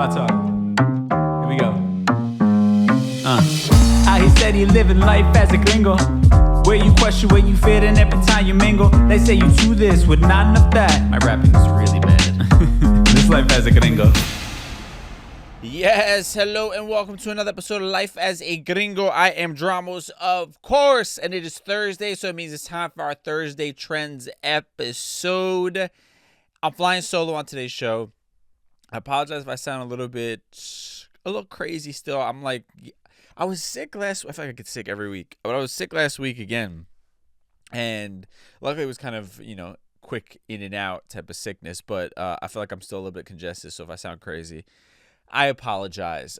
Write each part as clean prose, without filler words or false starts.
my talk. Here we go. How he said he living life as a gringo, where you question where you fit in every time you mingle. They say you do this with not enough that. My rapping is really bad. This life as a gringo. Yes, hello and welcome to another episode of Life as a Gringo. I am Dramos, of course, and it is Thursday, so it means it's time for our Thursday Trends episode. I'm flying solo on today's show. I apologize if I sound a little crazy still. I was sick last week. I feel like I get sick every week, but I was sick last week again, and luckily it was kind of, quick in and out type of sickness, but I feel like I'm still a little bit congested, so if I sound crazy, I apologize.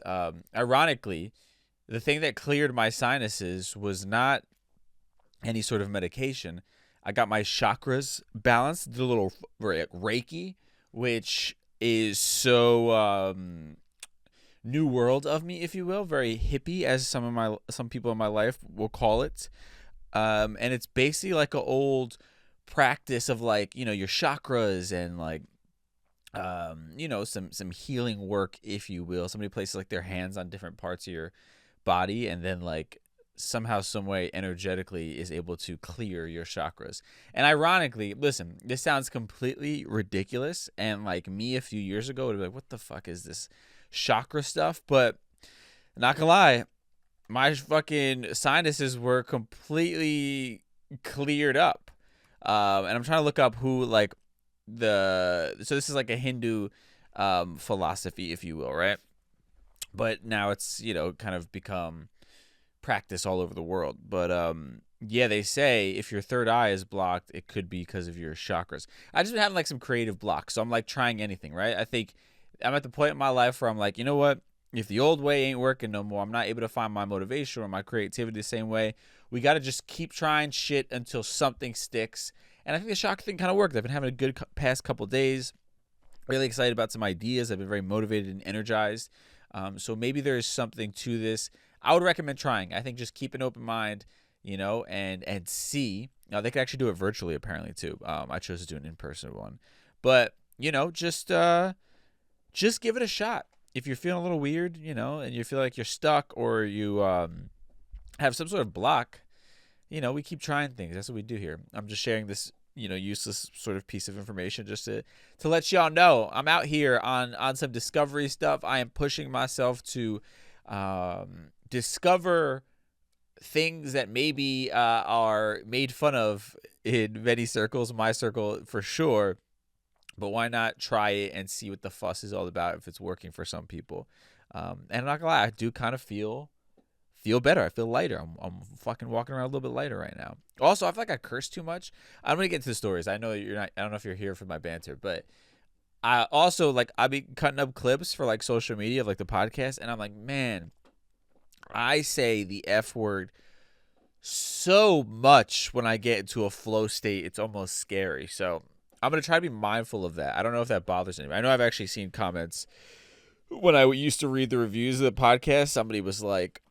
Ironically, the thing that cleared my sinuses was not any sort of medication. I got my chakras balanced, did a little Reiki, which is so new world of me, if you will, very hippie, as some people in my life will call it. And it's basically like an old practice of your chakras and some healing work, if you will. Somebody places their hands on different parts of your body and then somehow, some way, energetically is able to clear your chakras. And ironically, listen, this sounds completely ridiculous, and me a few years ago would be like, what the fuck is this chakra stuff? But not gonna lie, my fucking sinuses were completely cleared up. And I'm trying to look up who so this is a Hindu philosophy, if you will, right? But now it's kind of become practice all over the world. But yeah, they say if your third eye is blocked, it could be because of your chakras. I just been having some creative blocks, so I'm trying anything, right? I think I'm at the point in my life where I'm you know what? If the old way ain't working no more, I'm not able to find my motivation or my creativity the same way. We got to just keep trying shit until something sticks. And I think the chakra thing kind of worked. I've been having a good past couple days. Really excited about some ideas. I've been very motivated and energized. So maybe there's something to this. I would recommend trying. I think just keep an open mind, and see. Now, they could actually do it virtually, apparently, too. I chose to do an in-person one. But, just give it a shot. If you're feeling a little weird, and you feel like you're stuck or you have some sort of block, we keep trying things. That's what we do here. I'm just sharing this, useless sort of piece of information just to let y'all know I'm out here on some discovery stuff. I am pushing myself to discover things that maybe are made fun of in many circles, my circle for sure. But why not try it and see what the fuss is all about if it's working for some people? And I'm not gonna lie, I do kind of feel better. I feel lighter. I'm fucking walking around a little bit lighter right now. Also, I feel like I curse too much. I'm gonna get into the stories. I know you're not. I don't know if you're here for my banter, but I also I've been cutting up clips for social media of the podcast, and I'm like, man, I say the F word so much when I get into a flow state. It's almost scary. So I'm going to try to be mindful of that. I don't know if that bothers anybody. I know I've actually seen comments when I used to read the reviews of the podcast. Somebody was like,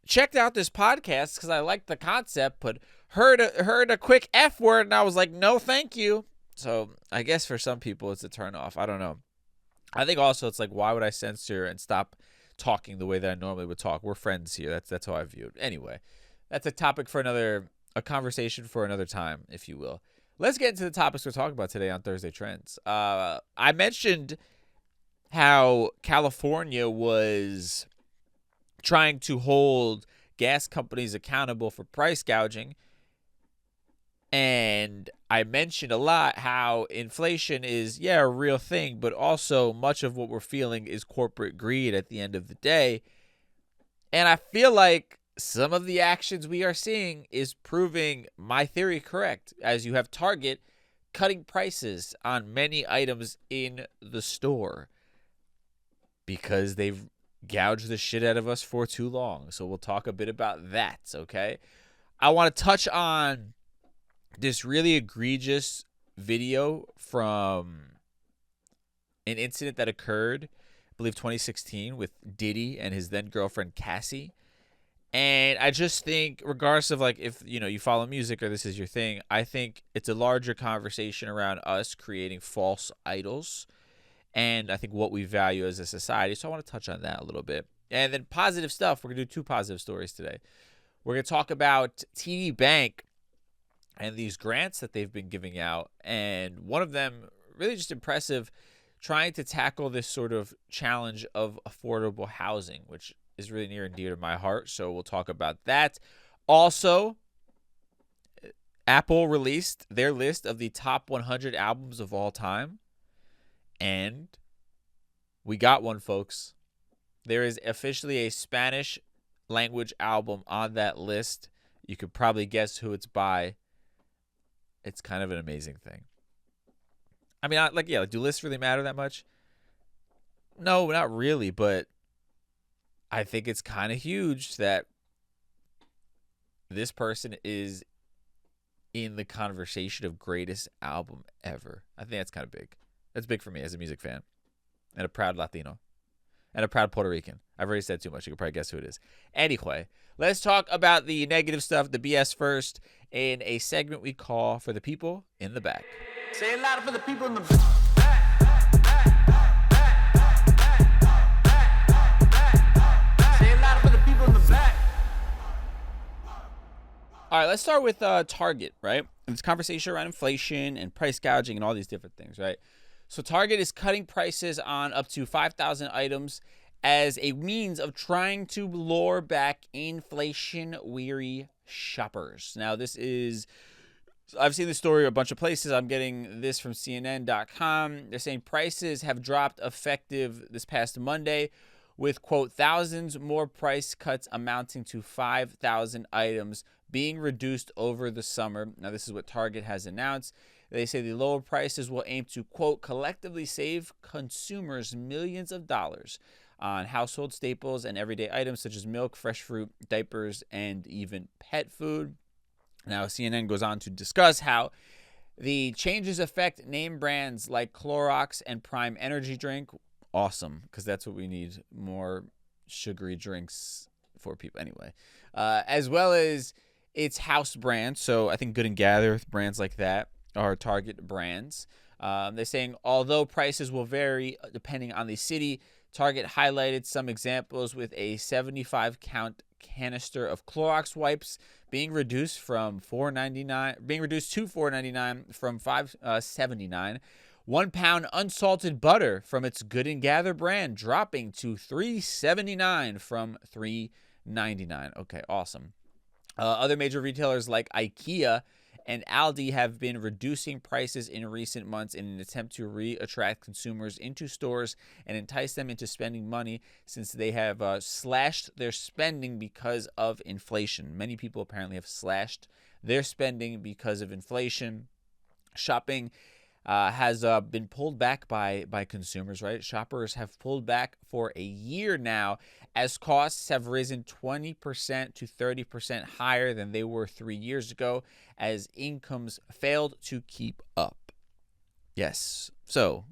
checked out this podcast because I liked the concept, but heard a quick F word, and I was like, no, thank you. So I guess for some people it's a turnoff. I don't know. I think also it's why would I censor and stop talking the way that I normally would talk? We're friends here. That's how I view it. Anyway, that's a topic for a conversation for another time, if you will. Let's get into the topics we're talking about today on Thursday Trends. I mentioned how California was trying to hold gas companies accountable for price gouging. And I mentioned a lot how inflation is, a real thing, but also much of what we're feeling is corporate greed at the end of the day. And I feel like some of the actions we are seeing is proving my theory correct, as you have Target cutting prices on many items in the store because they've gouged the shit out of us for too long. So we'll talk a bit about that, okay? I want to touch on this really egregious video from an incident that occurred, I believe 2016, with Diddy and his then girlfriend Cassie. And I just think, regardless of if you follow music or this is your thing, I think it's a larger conversation around us creating false idols and I think what we value as a society. So I want to touch on that a little bit. And then positive stuff. We're going to do 2 positive stories today. We're going to talk about TD Bank and these grants that they've been giving out. And one of them, really just impressive, trying to tackle this sort of challenge of affordable housing, which is really near and dear to my heart. So we'll talk about that. Also, Apple released their list of the top 100 albums of all time. And we got one, folks. There is officially a Spanish language album on that list. You could probably guess who it's by. It's kind of an amazing thing. I mean, do lists really matter that much? No, not really, but I think it's kind of huge that this person is in the conversation of greatest album ever. I think that's kind of big. That's big for me as a music fan and a proud Latino and a proud Puerto Rican. I've already said too much. You can probably guess who it is. Anyway, let's talk about the negative stuff, the BS first, in a segment we call For the People in the Back. Say it louder for the people in the back. Say it louder for the people in the back. All right, let's start with Target, right? This conversation around inflation and price gouging and all these different things, right? So Target is cutting prices on up to 5,000 items as a means of trying to lure back inflation-weary shoppers. Now, I've seen this story a bunch of places. I'm getting this from CNN.com. They're saying prices have dropped effective this past Monday with, quote, thousands more price cuts amounting to 5,000 items being reduced over the summer. Now, this is what Target has announced. They say the lower prices will aim to, quote, collectively save consumers millions of dollars on household staples and everyday items such as milk, fresh fruit, diapers, and even pet food. Now, CNN goes on to discuss how the changes affect name brands like Clorox and Prime Energy Drink. Awesome, because that's what we need, more sugary drinks for people anyway. As well as its house brands. So I think Good and Gather, brands like that, are Target brands. They're saying although prices will vary depending on the city, Target highlighted some examples with a 75-count canister of Clorox wipes being reduced to $4.99 from $5.79. 1 pound unsalted butter from its Good and Gather brand dropping to $3.79 from $3.99. Okay, awesome. Other major retailers like IKEA and Aldi have been reducing prices in recent months in an attempt to re-attract consumers into stores and entice them into spending money since they have slashed their spending because of inflation. Many people apparently have slashed their spending because of inflation. Shopping has been pulled back by consumers, right? Shoppers have pulled back for a year now as costs have risen 20% to 30% higher than they were 3 years ago as incomes failed to keep up. Yes. So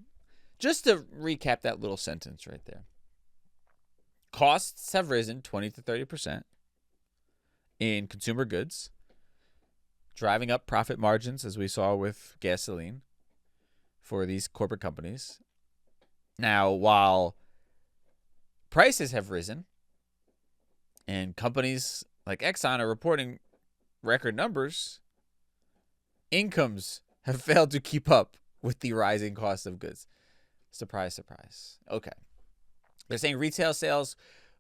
just to recap that little sentence right there. Costs have risen 20 to 30% in consumer goods, driving up profit margins as we saw with gasoline for these corporate companies. Now, while prices have risen and companies like Exxon are reporting record numbers, incomes have failed to keep up with the rising cost of goods. Surprise, surprise. Okay. They're saying retail sales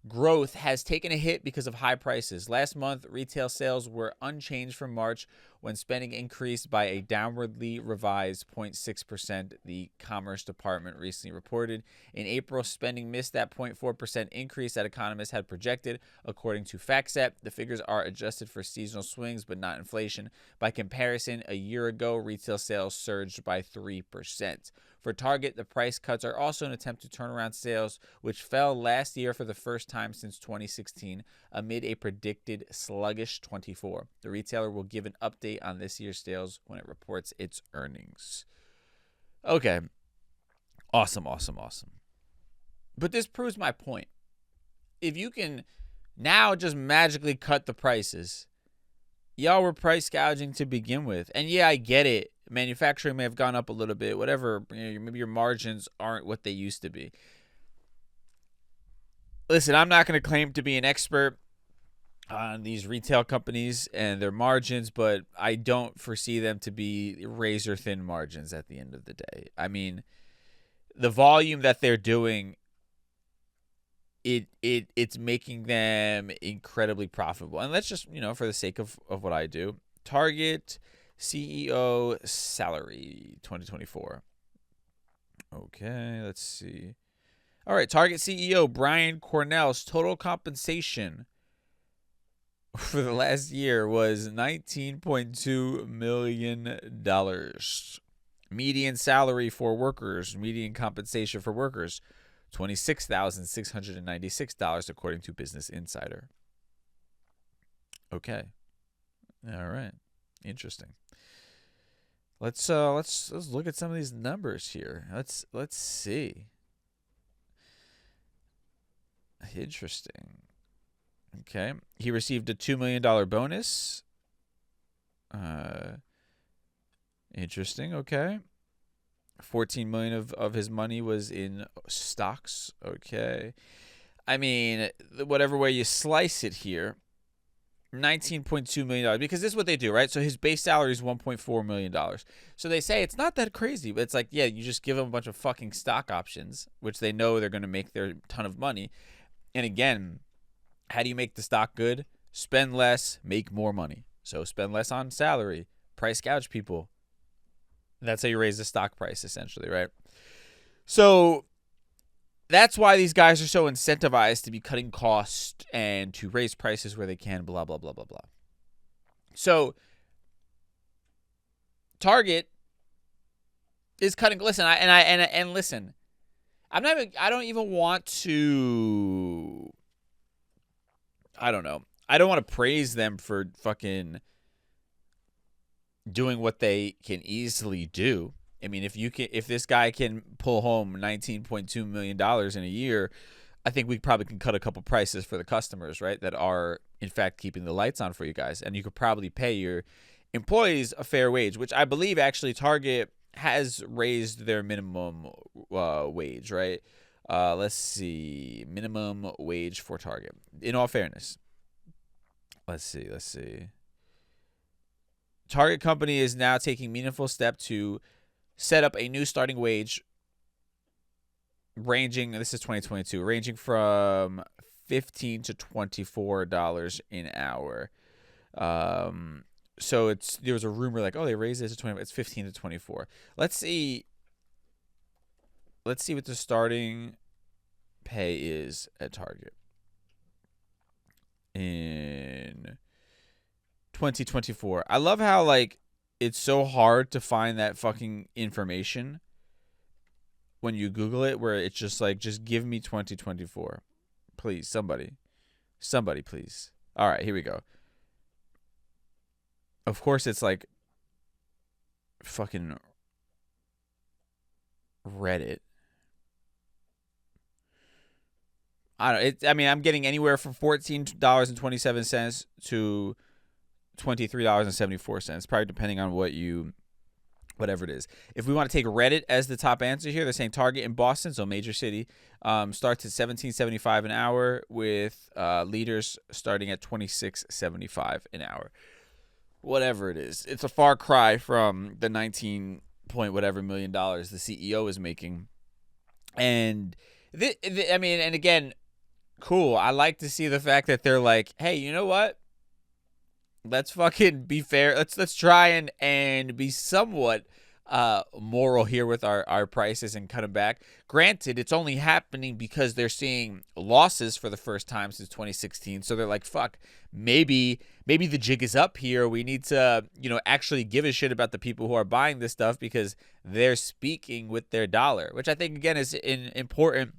growth has taken a hit because of high prices. Last month, retail sales were unchanged from March when spending increased by a downwardly revised 0.6%, the Commerce Department recently reported. In April, spending missed that 0.4% increase that economists had projected. According to FactSet, the figures are adjusted for seasonal swings but not inflation. By comparison, a year ago, retail sales surged by 3%. For Target, the price cuts are also an attempt to turn around sales, which fell last year for the first time since 2016, amid a predicted sluggish 24. The retailer will give an update on this year's sales when it reports its earnings. Okay. Awesome. But this proves my point. If you can now just magically cut the prices, y'all were price gouging to begin with. And yeah, I get it. manufacturing may have gone up a little bit, whatever, maybe your margins aren't what they used to be. Listen, I'm not going to claim to be an expert on these retail companies and their margins, but I don't foresee them to be razor thin margins at the end of the day. I mean, the volume that they're doing, it's making them incredibly profitable. And let's just, for the sake of what I do, Target CEO salary 2024. Okay, let's see. All right, Target CEO Brian Cornell's total compensation for the last year was $19.2 million. Median salary for workers, median compensation for workers, $26,696 according to Business Insider. Okay. All right. Interesting. Let's look at some of these numbers here. Let's see. Interesting. Okay. He received a $2 million bonus. Interesting. Okay. 14 million of his money was in stocks. Okay. I mean, whatever way you slice it here, $19.2 million, because this is what they do, right? So his base salary is $1.4 million. So they say it's not that crazy, but it's like, yeah, you just give them a bunch of fucking stock options, which they know they're going to make their ton of money. And again, how do you make the stock good? Spend less, make more money. So spend less on salary, price gouge people. That's how you raise the stock price, essentially, right? So that's why these guys are so incentivized to be cutting costs and to raise prices where they can, blah, blah, blah, blah, blah. So Target is cutting. Listen, listen, I don't even want to, I don't know. I don't want to praise them for fucking doing what they can easily do. I mean, if this guy can pull home $19.2 million in a year, I think we probably can cut a couple prices for the customers, right? That are in fact keeping the lights on for you guys. And you could probably pay your employees a fair wage, which I believe actually Target has raised their minimum wage, right? Let's see. Minimum wage for Target. In all fairness. Let's see. Target company is now taking meaningful step to set up a new starting wage ranging, this is 2022, ranging from $15 to $24 an hour. So there was a rumor like, oh, they raised it to 20, it's 15 to 24. Let's see what the starting pay is at Target in 2024. I love how it's so hard to find that fucking information when you Google it, where it's just just give me 2024. Please, somebody please. All right, here we go. Of course it's fucking Reddit. I'm getting anywhere from $14.27 to $23.74, probably depending on whatever it is. If we want to take Reddit as the top answer here, they're saying Target in Boston, so major city, starts at $17.75 an hour, with leaders starting at $26.75 an hour. Whatever it is, it's a far cry from the 19 point whatever million dollars the CEO is making. And and again, cool. I like to see the fact that they're like, hey, you know what? Let's fucking be fair. Let's try and be somewhat moral here with our prices and cut them back. Granted, it's only happening because they're seeing losses for the first time since 2016. So they're like, fuck, maybe the jig is up here. We need to, actually give a shit about the people who are buying this stuff because they're speaking with their dollar, which I think, again, is an important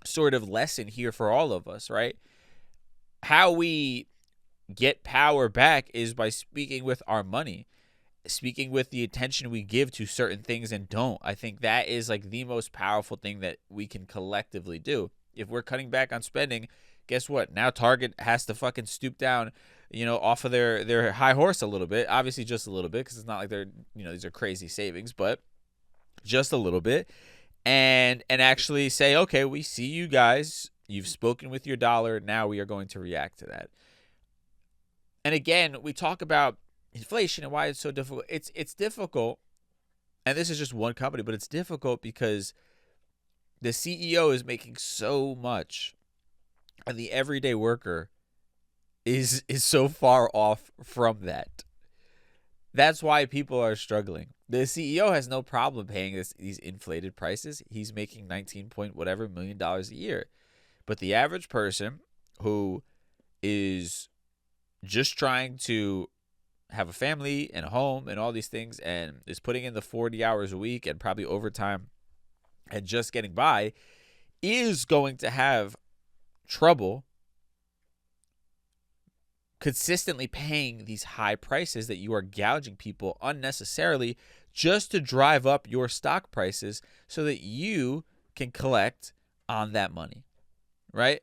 sort of lesson here for all of us, right? How we get power back is by speaking with our money, speaking with the attention we give to certain things and don't. I think that is the most powerful thing that we can collectively do. If we're cutting back on spending, guess what? Now Target has to fucking stoop down off of their high horse a little bit. Obviously, just a little bit, because it's not like they're, these are crazy savings, but just a little bit, and actually say, okay, we see you guys. You've spoken with your dollar. Now we are going to react to that. And again, we talk about inflation and why it's so difficult. It's difficult, and this is just one company, but it's difficult because the CEO is making so much, and the everyday worker is so far off from that. That's why people are struggling. The CEO has no problem paying these inflated prices. He's making 19 point whatever million dollars a year. But the average person who is just trying to have a family and a home and all these things, and is putting in the 40 hours a week and probably overtime and just getting by, is going to have trouble consistently paying these high prices that you are gouging people unnecessarily just to drive up your stock prices so that you can collect on that money, right?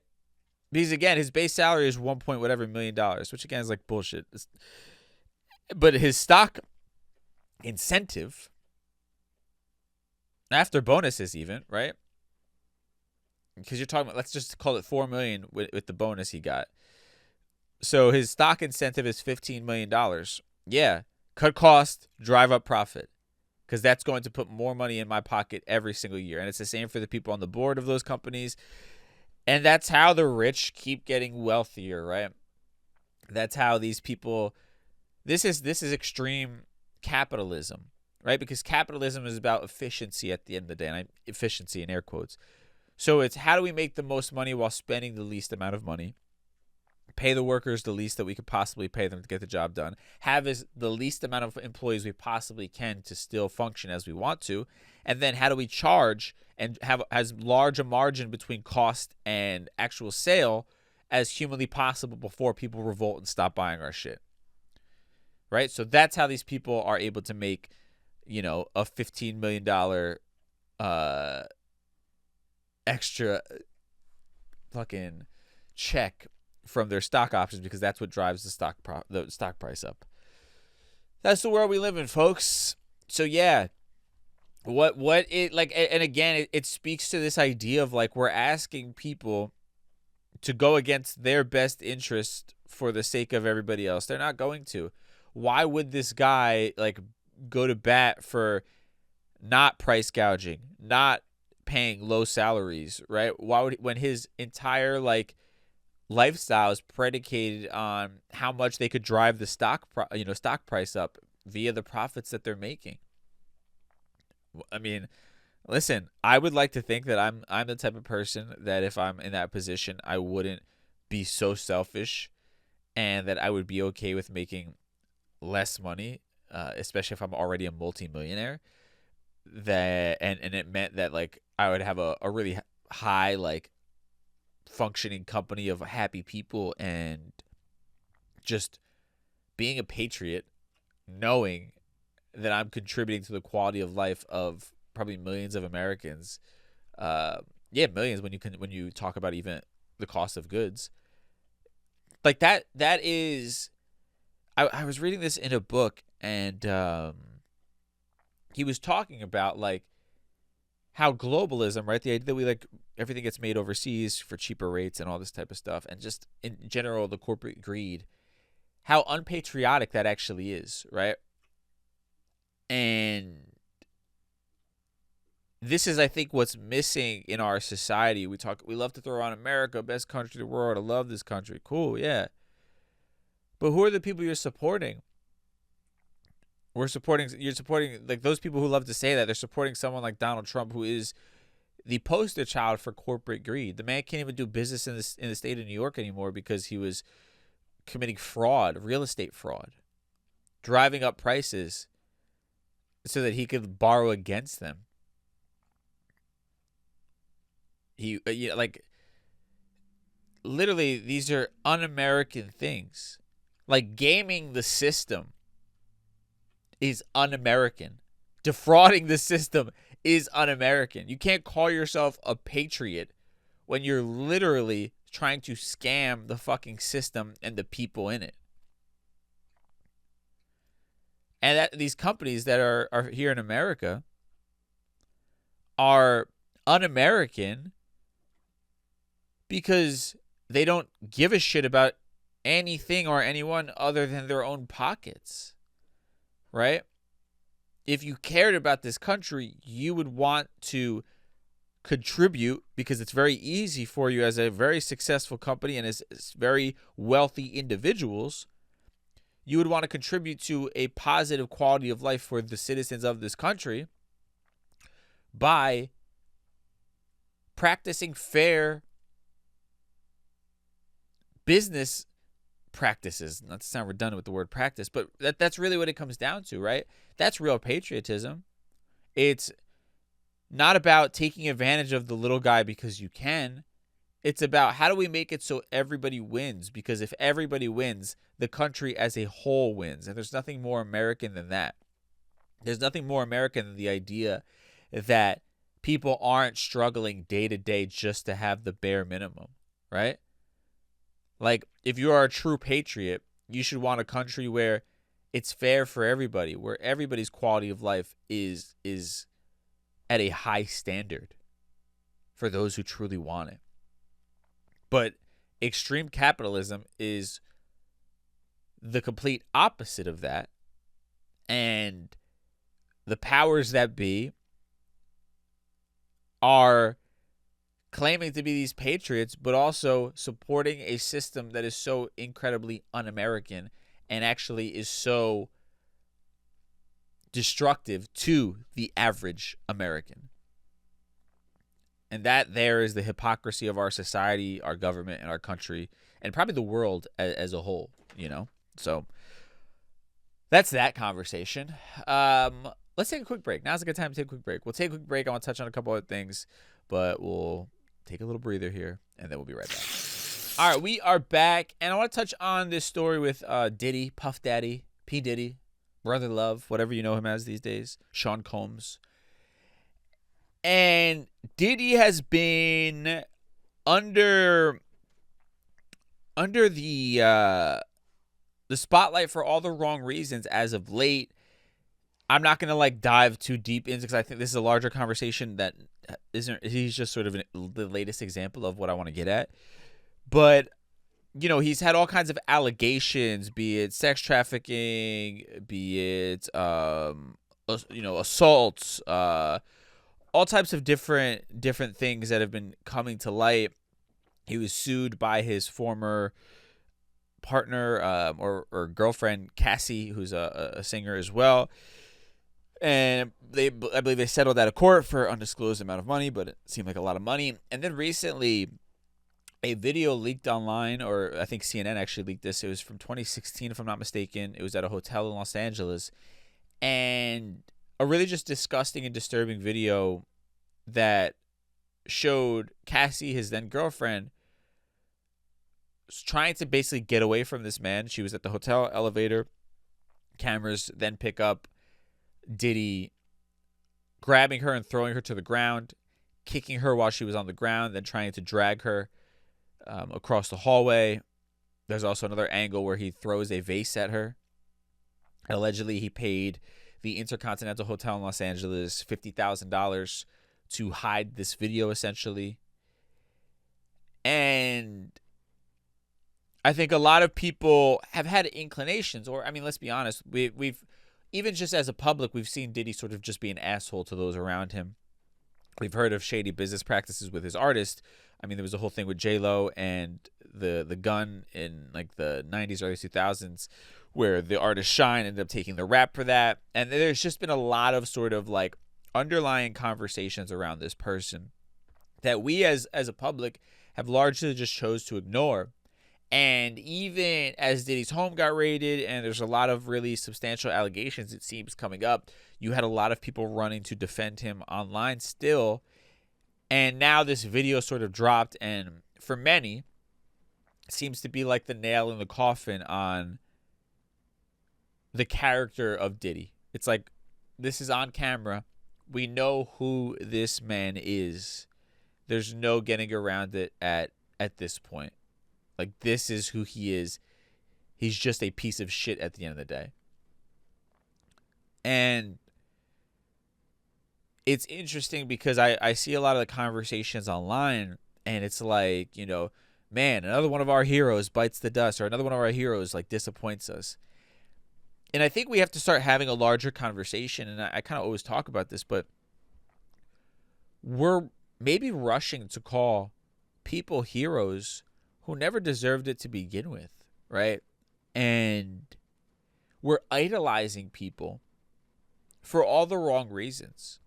Because again, his base salary is 1 point whatever million dollars, which again is like bullshit. But his stock incentive, after bonuses even, right? Because you're talking about, let's just call it $4 million with the bonus he got. So his stock incentive is $15 million. Yeah, cut cost, drive up profit, because that's going to put more money in my pocket every single year. And it's the same for the people on the board of those companies. And that's how the rich keep getting wealthier, right? That's how these people, this is extreme capitalism, right? Because capitalism is about efficiency at the end of the day, and efficiency in air quotes. So it's how do we make the most money while spending the least amount of money? Pay the workers the least that we could possibly pay them to get the job done. Have the least amount of employees we possibly can to still function as we want to. And then how do we charge and have as large a margin between cost and actual sale as humanly possible before people revolt and stop buying our shit? Right? So that's how these people are able to make, a $15 million extra fucking check from their stock options, because that's what drives the stock price up. That's the world we live in, folks. So yeah, what it like, and again, it speaks to this idea of like, we're asking people to go against their best interest for the sake of everybody else. They're not going to. Why would this guy like go to bat for not price gouging, not paying low salaries, right? Why would, when his entire like lifestyle is predicated on how much they could drive the stock price up via the profits that they're making? I mean, listen, I would like to think that I'm the type of person that if I'm in that position, I wouldn't be so selfish, and that I would be okay with making less money, especially if I'm already a multimillionaire. That and it meant that like I would have a really high like functioning company of happy people, and just being a patriot, knowing that I'm contributing to the quality of life of probably millions of Americans. Millions when you talk about even the cost of goods. Like that is, I was reading this in a book, and he was talking about like how globalism, right? The idea that we like everything gets made overseas for cheaper rates and all this type of stuff, and just in general the corporate greed, how unpatriotic that actually is, right? And this is, I think, what's missing in our society. We love to throw on America, best country in the world. I love this country. Cool, yeah. But who are the people you're supporting? You're supporting like those people who love to say that. They're supporting someone like Donald Trump, who is the poster child for corporate greed. The man can't even do business in the state of New York anymore because he was committing fraud, real estate fraud, driving up prices so that he could borrow against them. Literally, these are un-American things. Like, gaming the system is un-American. Defrauding the system is un-American. You can't call yourself a patriot when you're literally trying to scam the fucking system and the people in it. And that these companies that are here in America are un-American because they don't give a shit about anything or anyone other than their own pockets, right? If you cared about this country, you would want to contribute, because it's very easy for you as a very successful company and as very wealthy individuals. You would want to contribute to a positive quality of life for the citizens of this country by practicing fair business practices. Not to sound redundant with the word practice, but that's really what it comes down to, right? That's real patriotism. It's not about taking advantage of the little guy because you can. It's about how do we make it so everybody wins? Because if everybody wins, the country as a whole wins. And there's nothing more American than that. There's nothing more American than the idea that people aren't struggling day to day just to have the bare minimum, right? Like, if you are a true patriot, you should want a country where it's fair for everybody, where everybody's quality of life is at a high standard for those who truly want it. But extreme capitalism is the complete opposite of that. And the powers that be are claiming to be these patriots, but also supporting a system that is so incredibly un-American and actually is so destructive to the average American. And that there is the hypocrisy of our society, our government, and our country, and probably the world as a whole, you know? So that's that conversation. Let's take a quick break. Now's a good time to take a quick break. We'll take a quick break. I want to touch on a couple other things, but we'll take a little breather here, and then we'll be right back. All right, we are back, and I want to touch on this story with Diddy, Puff Daddy, P. Diddy, Brother Love, whatever you know him as these days, Sean Combs. And Diddy has been under the spotlight for all the wrong reasons as of late. I'm not gonna dive too deep into, because I think this is a larger conversation that isn't. He's just sort of the latest example of what I want to get at. But you know, he's had all kinds of allegations, be it sex trafficking, be it assaults, all types of different things that have been coming to light. He was sued by his former partner or girlfriend, Cassie, who's a singer as well. And I believe they settled out of court for undisclosed amount of money, but it seemed like a lot of money. And then recently, a video leaked online, or I think CNN actually leaked this. It was from 2016, if I'm not mistaken. It was at a hotel in Los Angeles. And a really just disgusting and disturbing video that showed Cassie, his then girlfriend, trying to basically get away from this man. She was at the hotel elevator. Cameras then pick up Diddy grabbing her and throwing her to the ground, kicking her while she was on the ground, then trying to drag her across the hallway. There's also another angle where he throws a vase at her. Allegedly, he paid the Intercontinental Hotel in Los Angeles $50,000 to hide this video, essentially. And I think a lot of people have had inclinations, or, I mean, let's be honest, we've even just as a public, we've seen Diddy sort of just be an asshole to those around him. We've heard of shady business practices with his artist. I mean, there was a whole thing with J-Lo and the gun in the 90s, early 2000s, where the artist Shine ended up taking the rap for that. And there's just been a lot of sort of underlying conversations around this person that we as a public have largely just chose to ignore. And even as Diddy's home got raided and there's a lot of really substantial allegations, it seems, coming up, you had a lot of people running to defend him online still. And now this video sort of dropped, and for many, it seems to be like the nail in the coffin on the character of Diddy. It's like, this is on camera. We know who this man is. There's no getting around it at this point. This is who he is. He's just a piece of shit at the end of the day. And it's interesting because I see a lot of the conversations online, and it's like, man, another one of our heroes bites the dust, or another one of our heroes like disappoints us. And I think we have to start having a larger conversation, and I kind of always talk about this, but we're maybe rushing to call people heroes who never deserved it to begin with, right? And we're idolizing people for all the wrong reasons.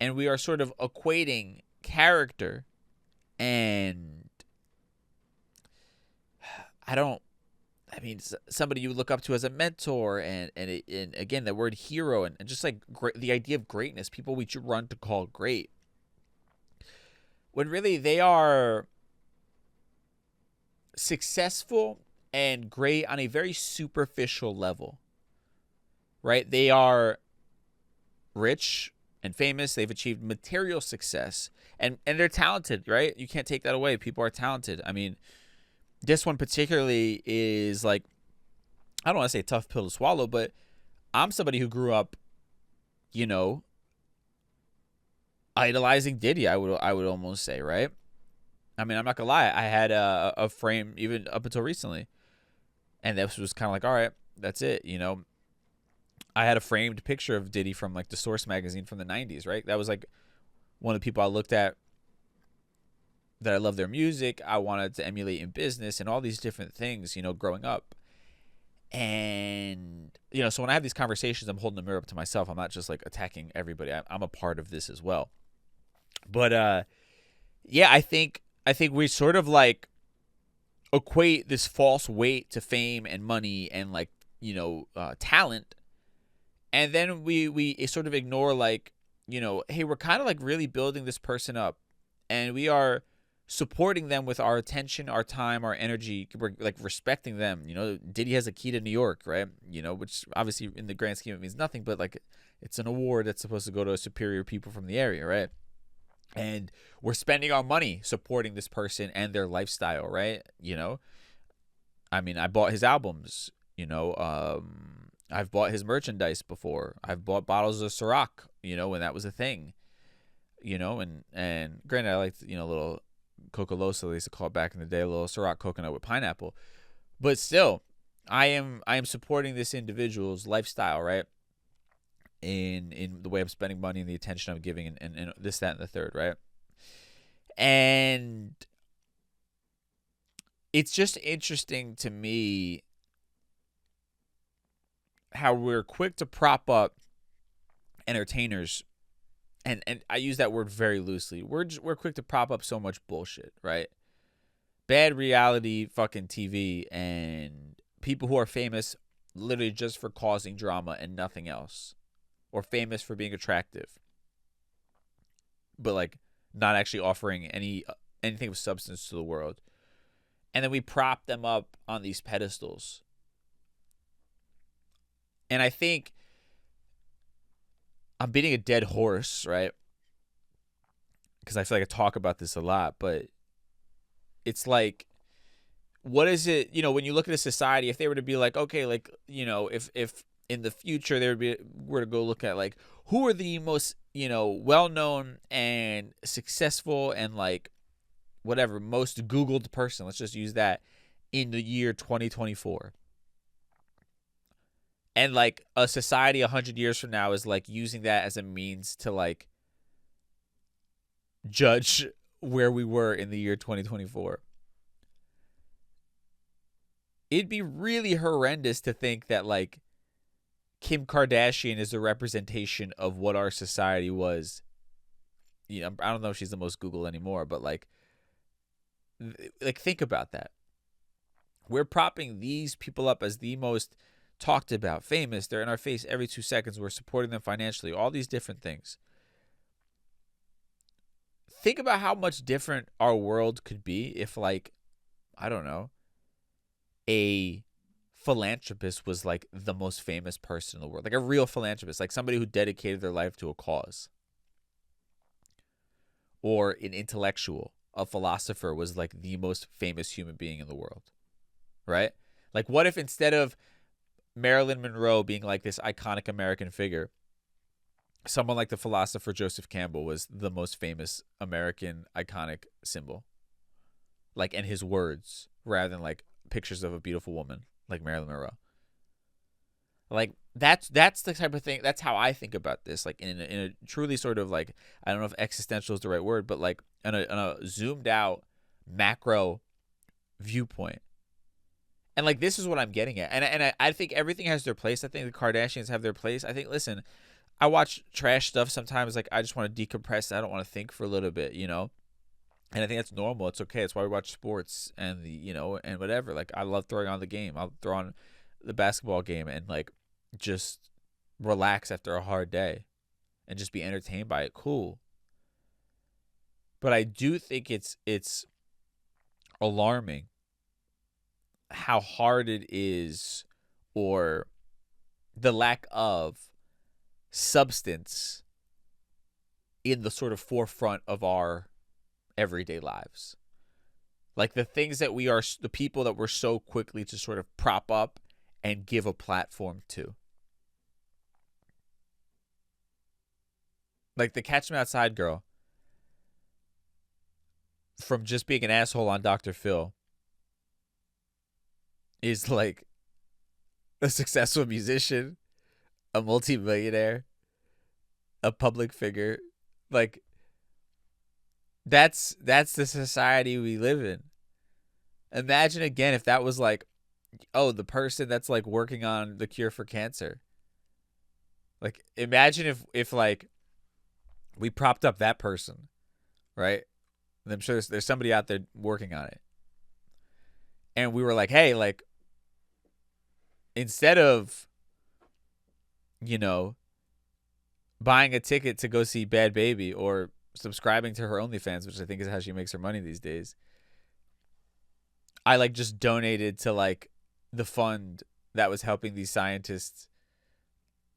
And we are sort of equating character and somebody you look up to as a mentor, and again, the word hero, and just like the idea of greatness, people we should run to call great, when really they are successful and great on a very superficial level, right? They are rich and famous. They've achieved material success, and they're talented, right? You can't take that away. People are talented. I mean, this one particularly is like, I don't want to say a tough pill to swallow, but I'm somebody who grew up, idolizing Diddy, I would almost say, right? I mean, I'm not gonna lie, I had a frame even up until recently, and this was kind of like, all right, that's it, I had a framed picture of Diddy from like the Source magazine from the 90s, right? That was like one of the people I looked at, that I love their music, I wanted to emulate in business and all these different things, growing up. And, so when I have these conversations, I'm holding a mirror up to myself. I'm not just like attacking everybody. I'm a part of this as well. But, yeah, I think we sort of like equate this false weight to fame and money and like, talent. And then we sort of ignore like, hey, we're kind of like really building this person up, and we are supporting them with our attention, our time, our energy. We're like respecting them. Diddy has a key to New York, right? Which obviously in the grand scheme it means nothing, but like it's an award that's supposed to go to superior people from the area, right? And we're spending our money supporting this person and their lifestyle, right? I mean, I bought his albums, I've bought his merchandise before. I've bought bottles of Ciroc, when that was a thing, and granted, I liked, little Cocolosa, they used to call it back in the day, a little Ciroc coconut with pineapple. But still, I am supporting this individual's lifestyle, right? In the way I'm spending money and the attention I'm giving, and this, that, and the third, right? And it's just interesting to me how we're quick to prop up entertainers, and I use that word very loosely. We're quick to prop up so much bullshit, right? Bad reality fucking TV, and people who are famous literally just for causing drama and nothing else, or famous for being attractive, but like not actually offering anything of substance to the world. And then we prop them up on these pedestals. And I think I'm beating a dead horse, right? Because I feel like I talk about this a lot, but it's like, what is it, when you look at a society, if they were to be like, okay, like, if in the future were to go look at like, who are the most, well-known and successful and like whatever, most Googled person, let's just use that, in the year 2024. And like a society 100 years from now is like using that as a means to like judge where we were in the year 2024. It'd be really horrendous to think that like Kim Kardashian is a representation of what our society was. I don't know if she's the most Googled anymore, but like think about that. We're propping these people up as the most talked about, famous. They're in our face every 2 seconds. We're supporting them financially, all these different things. Think about how much different our world could be if, like, I don't know, a philanthropist was like the most famous person in the world, like a real philanthropist, like somebody who dedicated their life to a cause. Or an intellectual, a philosopher, was like the most famous human being in the world, right? Like, what if instead of Marilyn Monroe being like this iconic American figure, someone like the philosopher Joseph Campbell was the most famous American iconic symbol. Like, and his words, rather than like pictures of a beautiful woman like Marilyn Monroe. Like, that's the type of thing. That's how I think about this. Like, in a truly sort of like, I don't know if existential is the right word, but like on a zoomed out macro viewpoint. And like, this is what I'm getting at. And I think everything has their place. I think the Kardashians have their place. I think, listen, I watch trash stuff sometimes. Like, I just want to decompress. I don't want to think for a little bit, you know? And I think that's normal. It's okay. It's why we watch sports and and whatever. Like, I love throwing on the game. I'll throw on the basketball game and like just relax after a hard day and just be entertained by it. Cool. But I do think it's alarming how hard it is, or the lack of substance in the sort of forefront of our everyday lives. Like, the things that the people that we're so quickly to sort of prop up and give a platform to. Like the Catch Me Outside girl, from just being an asshole on Dr. Phil, is like a successful musician, a multimillionaire, a public figure. Like, that's the society we live in. Imagine again if that was like, oh, the person that's like working on the cure for cancer. Like, imagine if like we propped up that person, right? And I'm sure there's somebody out there working on it. And we were like, hey, like, instead of, buying a ticket to go see Bad Baby or subscribing to her OnlyFans, which I think is how she makes her money these days, I like just donated to like the fund that was helping these scientists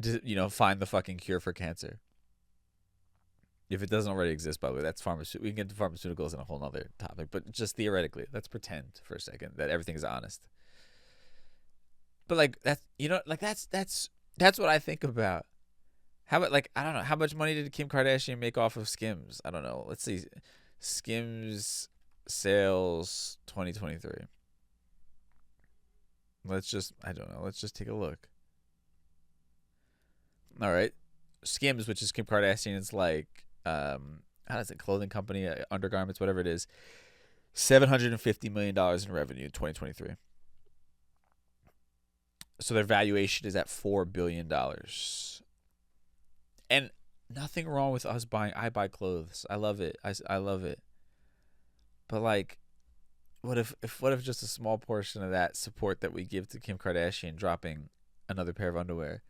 to, find the fucking cure for cancer. If it doesn't already exist, by the way, that's we can get to pharmaceuticals in a whole nother topic, but just theoretically, let's pretend for a second that everything is honest. But like, that's, that's what I think about. How about, like, I don't know, how much money did Kim Kardashian make off of Skims? I don't know. Let's see. Skims sales 2023. Let's just take a look. All right. Skims, which is Kim Kardashian's, like, how is it, clothing company, undergarments, whatever it is, $750 million in revenue in 2023. So their valuation is at $4 billion. And nothing wrong with us buying. I buy clothes. I love it. I love it. But like, what if just a small portion of that support that we give to Kim Kardashian dropping another pair of underwear,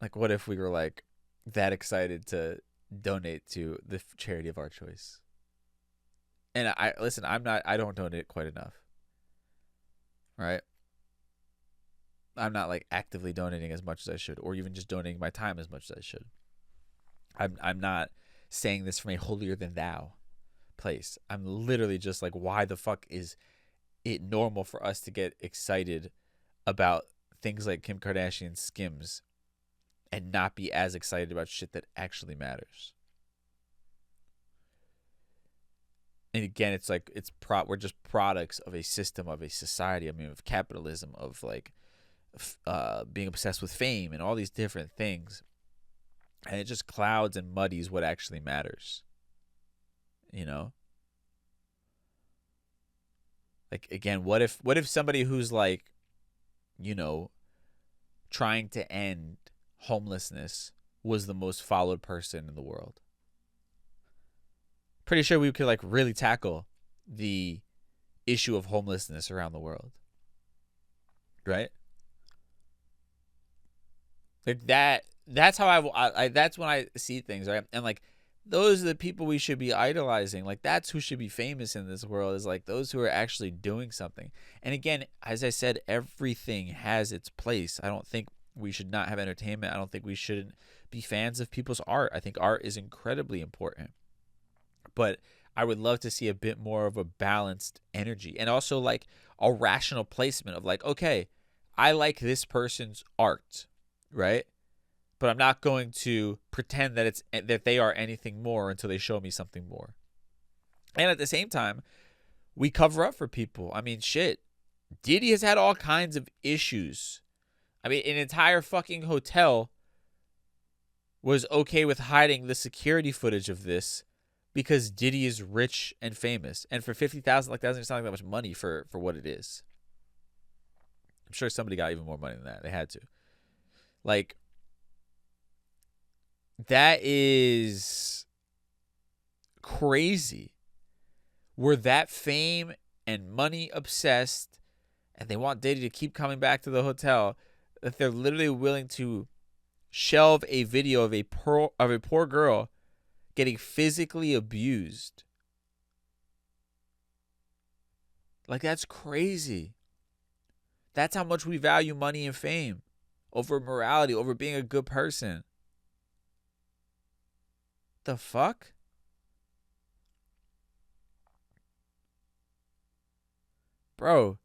like, what if we were like that excited to donate to the charity of our choice? And I don't donate quite enough. Right? I'm not like actively donating as much as I should, or even just donating my time as much as I should. I'm not saying this from a holier than thou place. I'm literally just like, why the fuck is it normal for us to get excited about things like Kim Kardashian's Skims and not be as excited about shit that actually matters? And again, it's like, we're just products of a system, of a society. I mean, of capitalism, of like being obsessed with fame and all these different things, and it just clouds and muddies what actually matters. Like, again, what if somebody who's like, trying to end homelessness was the most followed person in the world? Pretty sure we could like really tackle the issue of homelessness around the world, right? Like that's how I that's when I see things, right? And like, those are the people we should be idolizing. Like, that's who should be famous in this world, is like those who are actually doing something. And again, as I said, everything has its place. I don't think we should not have entertainment. I don't think we shouldn't be fans of people's art. I think art is incredibly important. But I would love to see a bit more of a balanced energy, and also like a rational placement of like, okay, I like this person's art, right? But I'm not going to pretend that they are anything more until they show me something more. And at the same time, we cover up for people. I mean, shit. Diddy has had all kinds of issues. I mean, an entire fucking hotel was okay with hiding the security footage of this because Diddy is rich and famous. And for $50,000, like, that doesn't sound like that much money for what it is. I'm sure somebody got even more money than that. They had to. Like, that is crazy. We're that fame and money obsessed, and they want Diddy to keep coming back to the hotel, that they're literally willing to shelve a video of a poor girl getting physically abused. Like, that's crazy. That's how much we value money and fame over morality, over being a good person. The fuck? Bro,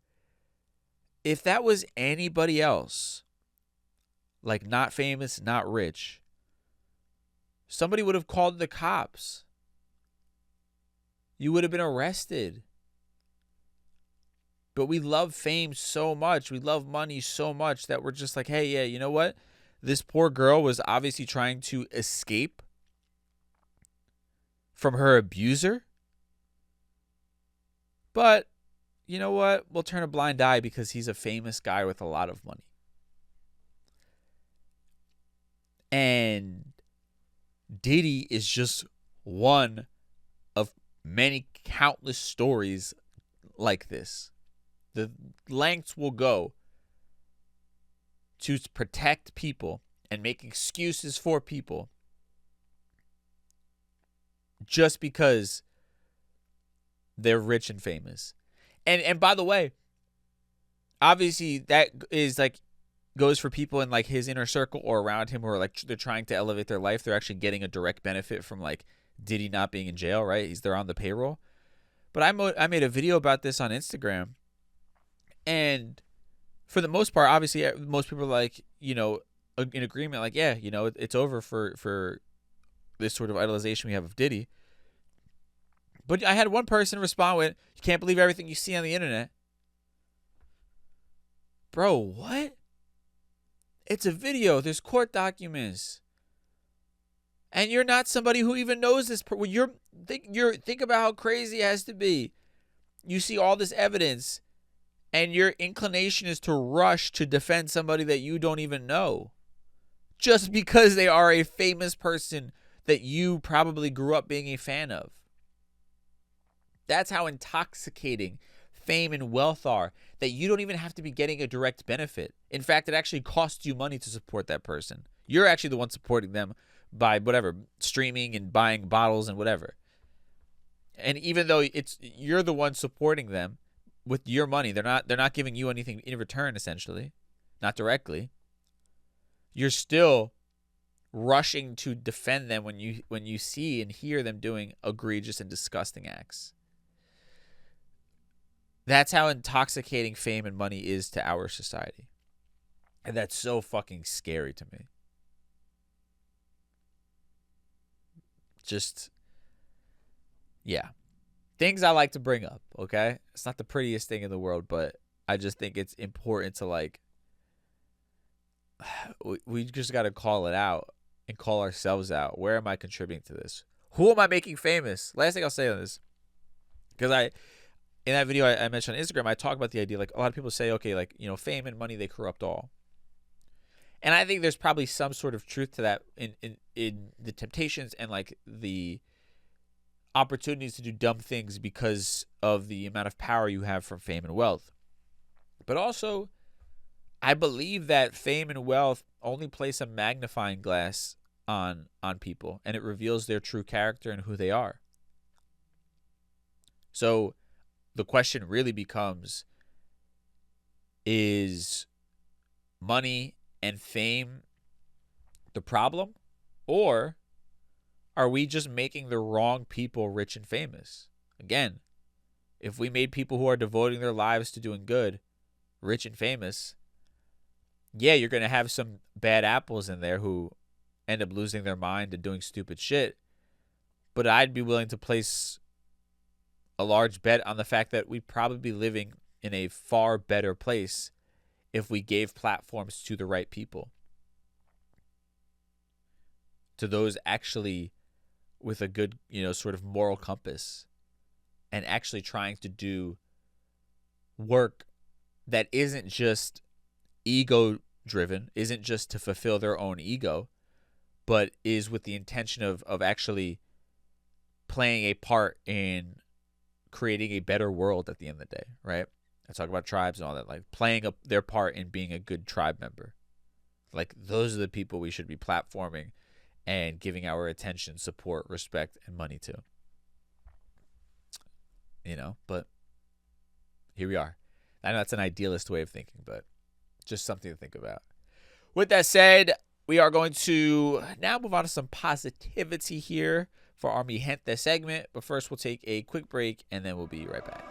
if that was anybody else, like not famous, not rich, somebody would have called the cops. You would have been arrested. But we love fame so much. We love money so much that we're just like, hey, yeah, you know what? This poor girl was obviously trying to escape from her abuser. But you know what? We'll turn a blind eye because he's a famous guy with a lot of money. And Diddy is just one of many countless stories like this. The lengths will go to protect people and make excuses for people just because they're rich and famous. And by the way, obviously that is like goes for people in like his inner circle or around him who are like they're trying to elevate their life. They're actually getting a direct benefit from like Diddy not being in jail, right? They're on the payroll. But I made a video about this on Instagram, and for the most part, obviously most people are like, you know, in agreement, like, yeah, you know, it's over for this sort of idolization we have of Diddy. But I had one person respond with, you can't believe everything you see on the internet. Bro, what? It's a video. There's court documents. And you're not somebody who even knows this. Think about how crazy it has to be. You see all this evidence, and your inclination is to rush to defend somebody that you don't even know. Just because they are a famous person that you probably grew up being a fan of. That's how intoxicating fame and wealth are, that you don't even have to be getting a direct benefit. In fact, it actually costs you money to support that person. You're actually the one supporting them by whatever, streaming and buying bottles and whatever. And even though you're the one supporting them with your money, they're not giving you anything in return, essentially, not directly. You're still rushing to defend them when you see and hear them doing egregious and disgusting acts. That's how intoxicating fame and money is to our society. And that's so fucking scary to me. Just, yeah. Things I like to bring up, okay? It's not the prettiest thing in the world, but I just think it's important to, like, we just got to call it out and call ourselves out. Where am I contributing to this? Who am I making famous? Last thing I'll say on this, because in that video I mentioned on Instagram, I talk about the idea, like, a lot of people say, okay, like, you know, fame and money, they corrupt all. And I think there's probably some sort of truth to that in the temptations and, like, the opportunities to do dumb things because of the amount of power you have from fame and wealth. But also, I believe that fame and wealth only place a magnifying glass on people, and it reveals their true character and who they are. So the question really becomes, is money and fame the problem? Or are we just making the wrong people rich and famous? Again, if we made people who are devoting their lives to doing good rich and famous, yeah, you're going to have some bad apples in there who end up losing their mind and doing stupid shit. But I'd be willing to place a large bet on the fact that we'd probably be living in a far better place if we gave platforms to the right people. To those actually with a good, sort of moral compass and actually trying to do work that isn't just ego driven, isn't just to fulfill their own ego, but is with the intention of actually playing a part in creating a better world at the end of the day, right? I talk about tribes and all that, like playing their part in being a good tribe member. Like those are the people we should be platforming and giving our attention, support, respect, and money to. But here we are. I know that's an idealist way of thinking, but just something to think about. With that said, we are going to now move on to some positivity here for our Mi Gente segment. But first, we'll take a quick break, and then we'll be right back.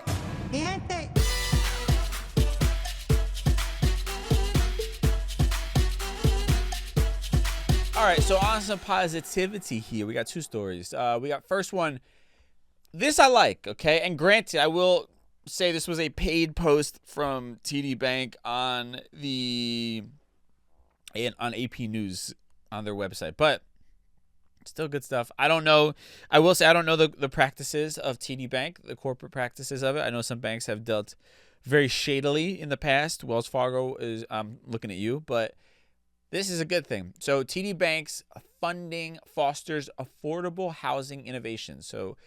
Mi Gente. All right, so on some positivity here. We got two stories. We got first one. This I like, okay? And granted, I will say this was a paid post from TD Bank on AP News on their website, but still good stuff. I don't know. I will say I don't know the practices of TD Bank, the corporate practices of it. I know some banks have dealt very shadily in the past. Wells Fargo is looking at you, but this is a good thing. So TD Bank's funding fosters affordable housing innovation. So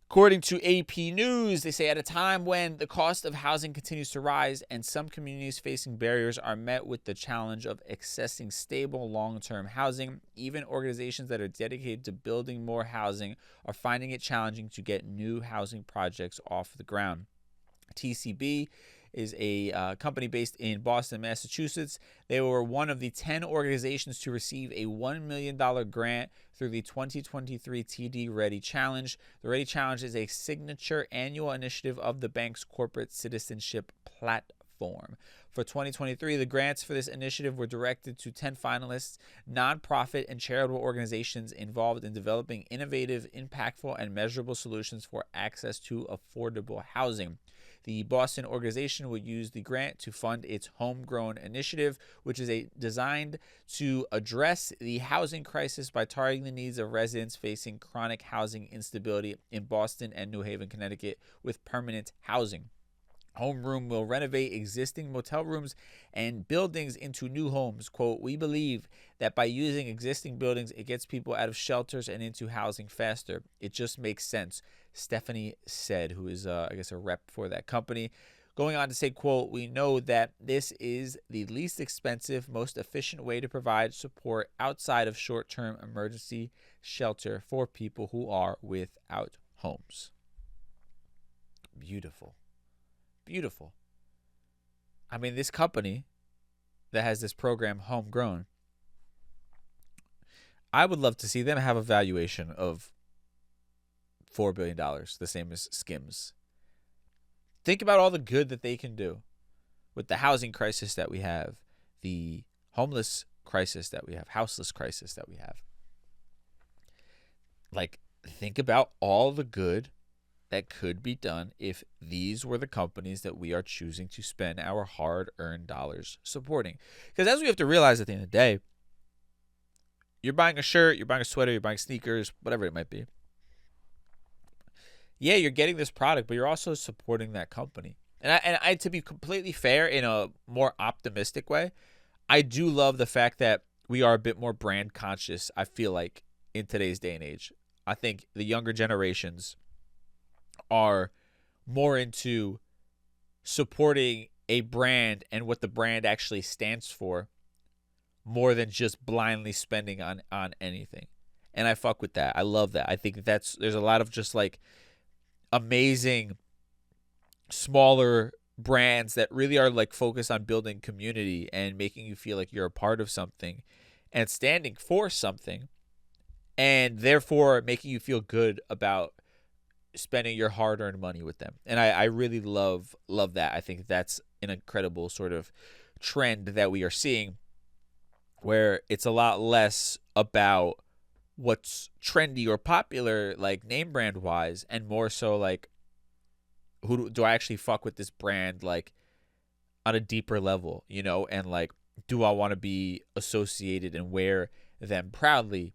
according to AP News, they say at a time when the cost of housing continues to rise and some communities facing barriers are met with the challenge of accessing stable long-term housing, even organizations that are dedicated to building more housing are finding it challenging to get new housing projects off the ground. TCB is a company based in Boston, Massachusetts. They were one of the 10 organizations to receive a $1 million grant through the 2023 TD Ready Challenge. The Ready Challenge is a signature annual initiative of the bank's corporate citizenship platform. For 2023, the grants for this initiative were directed to 10 finalists, nonprofit and charitable organizations involved in developing innovative, impactful, and measurable solutions for access to affordable housing. The Boston organization will use the grant to fund its Homegrown initiative, which is designed to address the housing crisis by targeting the needs of residents facing chronic housing instability in Boston and New Haven, Connecticut, with permanent housing. Homeroom will renovate existing motel rooms and buildings into new homes. Quote, "We believe that by using existing buildings, it gets people out of shelters and into housing faster. It just makes sense," Stephanie said, who is, I guess, a rep for that company. Going on to say, quote, "We know that this is the least expensive, most efficient way to provide support outside of short-term emergency shelter for people who are without homes." Beautiful. Beautiful. I mean, this company that has this program, Homegrown, I would love to see them have a valuation of $4 billion, the same as Skims. Think about all the good that they can do with the housing crisis that we have, the homeless crisis that we have, houseless crisis that we have. Like, think about all the good that could be done if these were the companies that we are choosing to spend our hard-earned dollars supporting. Because as we have to realize at the end of the day, you're buying a shirt, you're buying a sweater, you're buying sneakers, whatever it might be. Yeah, you're getting this product, but you're also supporting that company. And I to be completely fair, in a more optimistic way, I do love the fact that we are a bit more brand conscious, I feel like, in today's day and age. I think the younger generations are more into supporting a brand and what the brand actually stands for more than just blindly spending on anything. And I fuck with that. I love that. I think there's a lot of just like amazing smaller brands that really are like focused on building community and making you feel like you're a part of something and standing for something, and therefore making you feel good about spending your hard-earned money with them. And I really love that. I think that's an incredible sort of trend that we are seeing, where it's a lot less about what's trendy or popular, like name brand wise, and more so like, who do I actually fuck with this brand, like on a deeper level, you know, and like, do I want to be associated and wear them proudly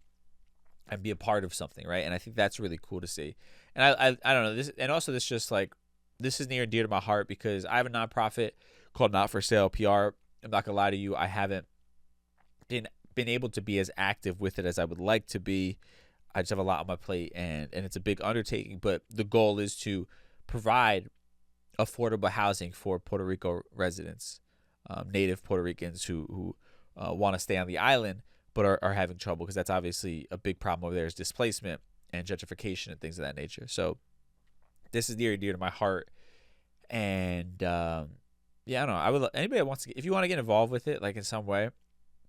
and be a part of something, right? And I think that's really cool to see. And I don't know this, and also this just like, this is near and dear to my heart because I have a nonprofit called Not For Sale PR. I'm not gonna lie to you, I haven't been able to be as active with it as I would like to be. I just have a lot on my plate, and it's a big undertaking. But the goal is to provide affordable housing for Puerto Rico residents, native Puerto Ricans who want to stay on the island but are having trouble, because that's obviously a big problem over there, is displacement and gentrification and things of that nature. So this is near and dear to my heart. And yeah, I don't know. I would, anybody that wants to, if you want to get involved with it, like in some way,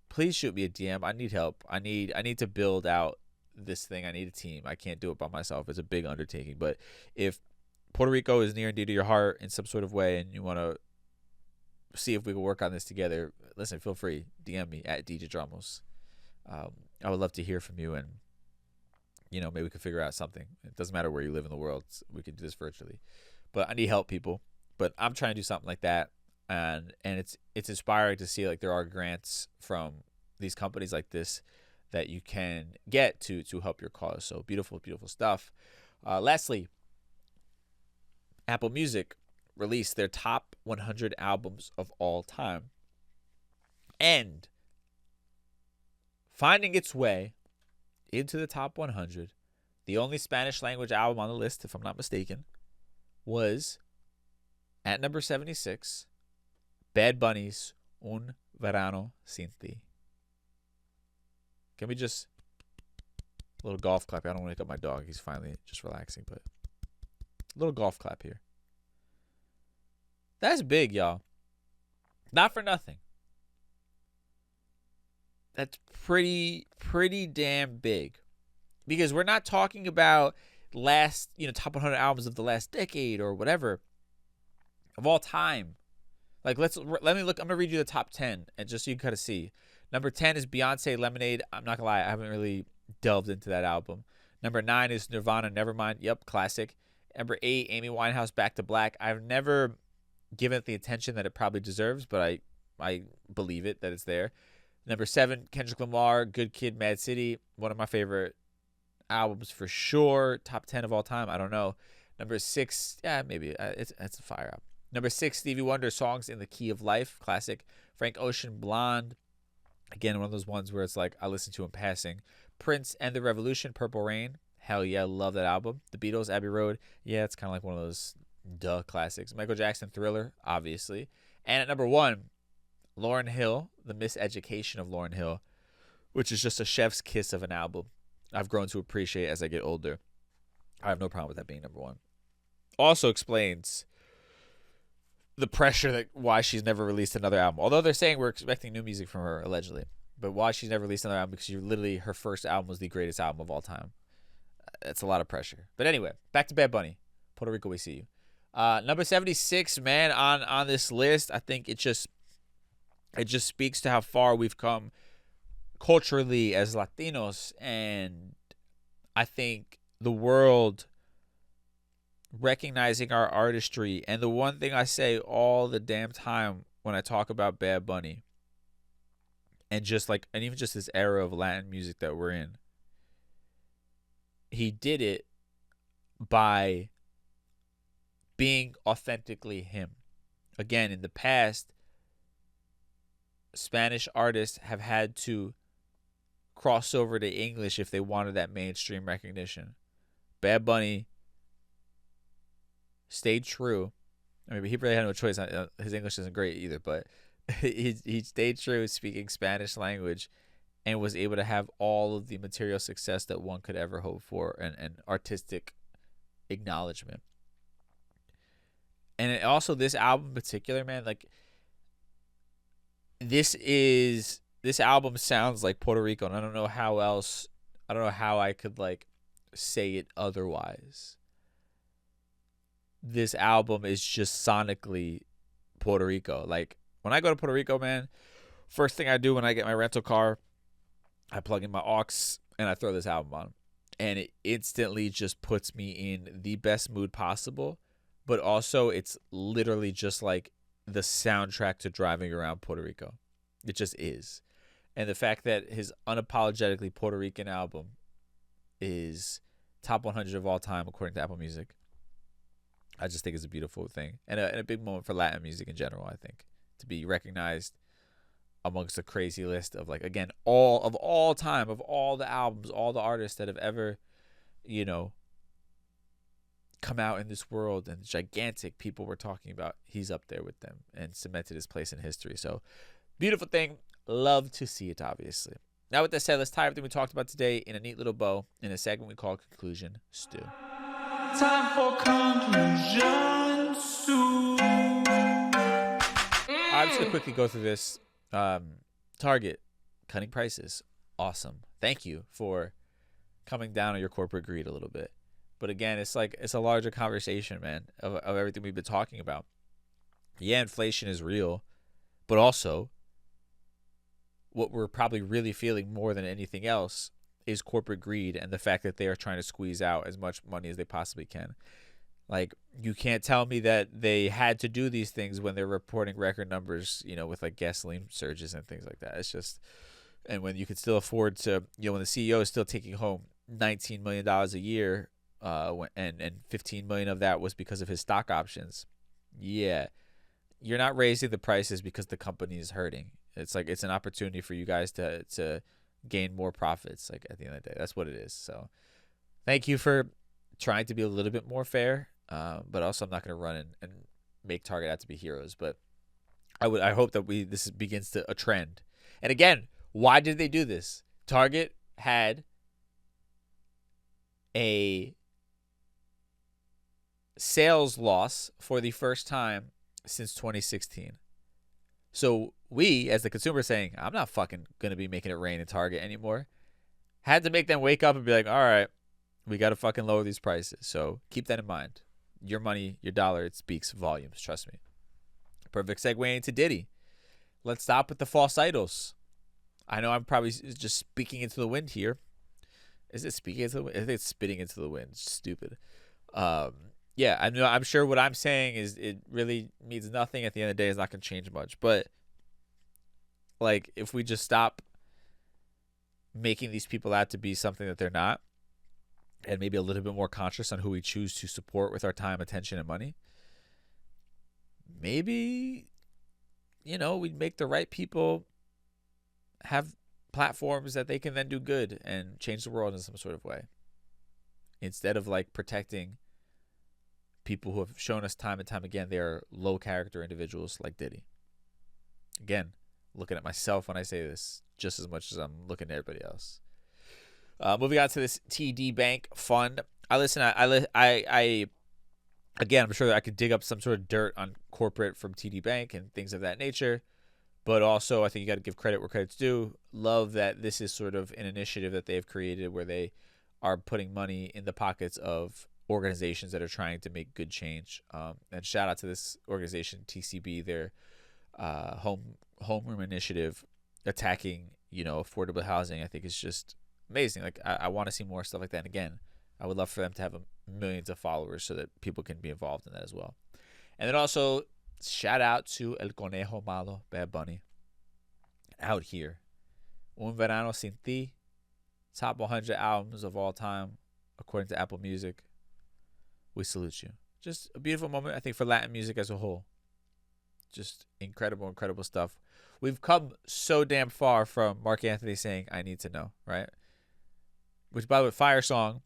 please shoot me a DM. I need help. I need to build out this thing. I need a team. I can't do it by myself. It's a big undertaking. But if Puerto Rico is near and dear to your heart in some sort of way, and you want to see if we can work on this together, listen, feel free. DM me at DJ Dramos. I would love to hear from you, and you know, maybe we could figure out something. It doesn't matter where you live in the world. We can do this virtually. But I need help, people. But I'm trying to do something like that. And it's inspiring to see like there are grants from these companies like this that you can get to help your cause. So beautiful, beautiful stuff. Lastly, Apple Music released their top 100 albums of all time. And finding its way into the top 100, the only Spanish language album on the list, if I'm not mistaken, was at number 76, Bad Bunny's Un Verano Sin Ti. Can we just, a little golf clap? I don't want to wake up my dog. He's finally just relaxing, but a little golf clap here. That's big, y'all. Not for nothing. That's pretty damn big. Because we're not talking about last, top 100 albums of the last decade or whatever, of all time. Like, let me look. I'm going to read you the top 10, and just so you can kind of see. Number 10 is Beyonce, Lemonade. I'm not going to lie, I haven't really delved into that album. Number 9 is Nirvana, Nevermind. Yep, classic. Number 8, Amy Winehouse, Back to Black. I've never given it the attention that it probably deserves, but I believe it, that it's there. Number 7, Kendrick Lamar, Good Kid, Mad City. One of my favorite albums for sure. Top 10 of all time, I don't know. Number 6, yeah, maybe. It's a fire album. Number 6, Stevie Wonder, Songs in the Key of Life, classic. Frank Ocean, Blonde. Again, one of those ones where it's like I listen to in passing. Prince and the Revolution, Purple Rain. Hell yeah, love that album. The Beatles, Abbey Road. Yeah, it's kind of like one of those classics. Michael Jackson, Thriller, obviously. And at number 1, Lauryn Hill, The Miseducation of Lauryn Hill, which is just a chef's kiss of an album I've grown to appreciate as I get older. I have no problem with that being number 1. Also explains the pressure that why she's never released another album. Although they're saying we're expecting new music from her, allegedly. But why she's never released another album, because her first album was the greatest album of all time. It's a lot of pressure. But anyway, back to Bad Bunny. Puerto Rico, we see you. Number 76, man, on this list. I think it just speaks to how far we've come culturally as Latinos. And I think the world recognizing our artistry. And the one thing I say all the damn time when I talk about Bad Bunny, and even just this era of Latin music that we're in, he did it by being authentically him. Again, in the past, Spanish artists have had to cross over to English if they wanted that mainstream recognition. Bad Bunny stayed true. I mean, he really had no choice. His English isn't great either, but he stayed true speaking Spanish language and was able to have all of the material success that one could ever hope for, and artistic acknowledgement. And also this album in particular, man, like this album sounds like Puerto Rico, and I don't know how I could like say it otherwise. This album is just sonically Puerto Rico. Like When I go to Puerto Rico, man, first thing I do when I get my rental car, I plug in my aux and I throw this album on. And it instantly just puts me in the best mood possible. But also, it's literally just like the soundtrack to driving around Puerto Rico. It just is. And the fact that his unapologetically Puerto Rican album is top 100 of all time, according to Apple Music, I just think it's a beautiful thing. And a big moment for Latin music in general, I think. To be recognized amongst a crazy list of, like, again, all time, of all the albums, all the artists that have ever, come out in this world, and gigantic people we're talking about, he's up there with them and cemented his place in history. So, beautiful thing. Love to see it, obviously. Now, with that said, let's tie everything we talked about today in a neat little bow in a segment we call Conclusion Stew. Time for conclusion stew. I'm just going to quickly go through this. Target, cutting prices. Awesome. Thank you for coming down on your corporate greed a little bit. But again, it's a larger conversation, man, of everything we've been talking about. Yeah, inflation is real, but also what we're probably really feeling more than anything else is corporate greed and the fact that they are trying to squeeze out as much money as they possibly can. Like, you can't tell me that they had to do these things when they're reporting record numbers, with like gasoline surges and things like that. It's just, and when you can still afford to, when the CEO is still taking home $19 million a year, and 15 million of that was because of his stock options. Yeah, you're not raising the prices because the company is hurting. It's like, it's an opportunity for you guys to gain more profits. Like, at the end of the day, that's what it is. So, thank you for trying to be a little bit more fair. But also, I'm not going to run and make Target out to be heroes. But I hope that this begins to a trend. And again, why did they do this? Target had a sales loss for the first time since 2016. So we, as the consumer, saying, I'm not fucking going to be making it rain in Target anymore, had to make them wake up and be like, all right, we got to fucking lower these prices. So keep that in mind. Your money, your dollar, it speaks volumes. Trust me. Perfect segue into Diddy. Let's stop with the false idols. I know I'm probably just speaking into the wind here. Is it speaking into the wind? I think it's spitting into the wind. It's stupid. Yeah, I know. I'm sure what I'm saying is it really means nothing. At the end of the day, it's not going to change much. But like, if we just stop making these people out to be something that they're not, and maybe a little bit more conscious on who we choose to support with our time, attention, and money, maybe, we'd make the right people have platforms that they can then do good and change the world in some sort of way, instead of like protecting people who have shown us time and time again they are low character individuals like Diddy. Again, looking at myself when I say this just as much as I'm looking at everybody else. Moving on to this TD Bank fund. Again, I'm sure that I could dig up some sort of dirt on corporate from TD Bank and things of that nature. But also, I think you got to give credit where credit's due. Love that this is sort of an initiative that they've created where they are putting money in the pockets of organizations that are trying to make good change. And shout out to this organization, TCB, their homeroom initiative attacking, affordable housing. I think is just amazing. Like, I want to see more stuff like that. And again, I would love for them to have millions of followers so that people can be involved in that as well. And then also, shout out to El Conejo Malo, Bad Bunny. Out here. Un Verano Sin Ti. Top 100 albums of all time, according to Apple Music. We salute you. Just a beautiful moment, I think, for Latin music as a whole. Just incredible, incredible stuff. We've come so damn far from Mark Anthony saying, I need to know, right? Which, by the way, fire song,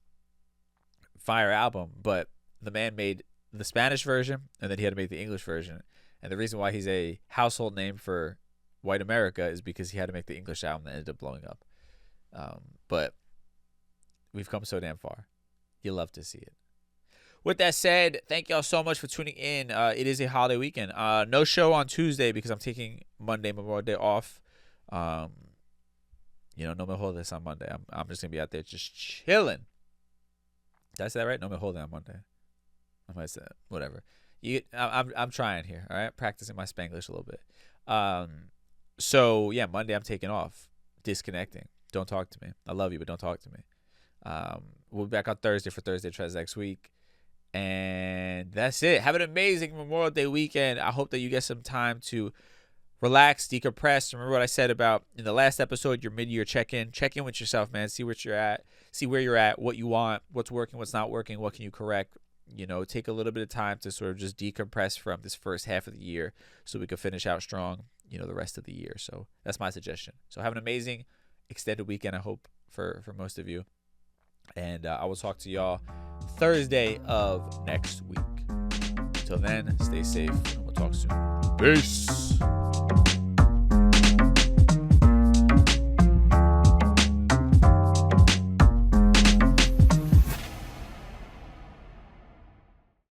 fire album, but the man made the Spanish version, and then he had to make the English version. And the reason why he's a household name for white America is because he had to make the English album that ended up blowing up. But we've come so damn far. You love to see it. With that said, thank y'all so much for tuning in. It is a holiday weekend. No show on Tuesday because I'm taking Monday, Memorial Day off. No me jodes on Monday. I'm just going to be out there just chilling. Did I say that right? No me jode on Monday. I might say that. Whatever. I'm trying here, all right? Practicing my Spanglish a little bit. So yeah, Monday I'm taking off, disconnecting. Don't talk to me. I love you, but don't talk to me. We'll be back on Thursday for Thursday Trends next week. And that's it. Have an amazing Memorial Day weekend. I hope that you get some time to relax, decompress. Remember what I said about in the last episode, your mid-year check-in. Check in with yourself, man. See what you're at. See where you're at, what you want, what's working, what's not working, what can you correct. Take a little bit of time to sort of just decompress from this first half of the year so we can finish out strong, the rest of the year. So that's my suggestion. So have an amazing extended weekend, I hope, for most of you. And I will talk to y'all Thursday of next week. Until then, stay safe, and we'll talk soon. Peace.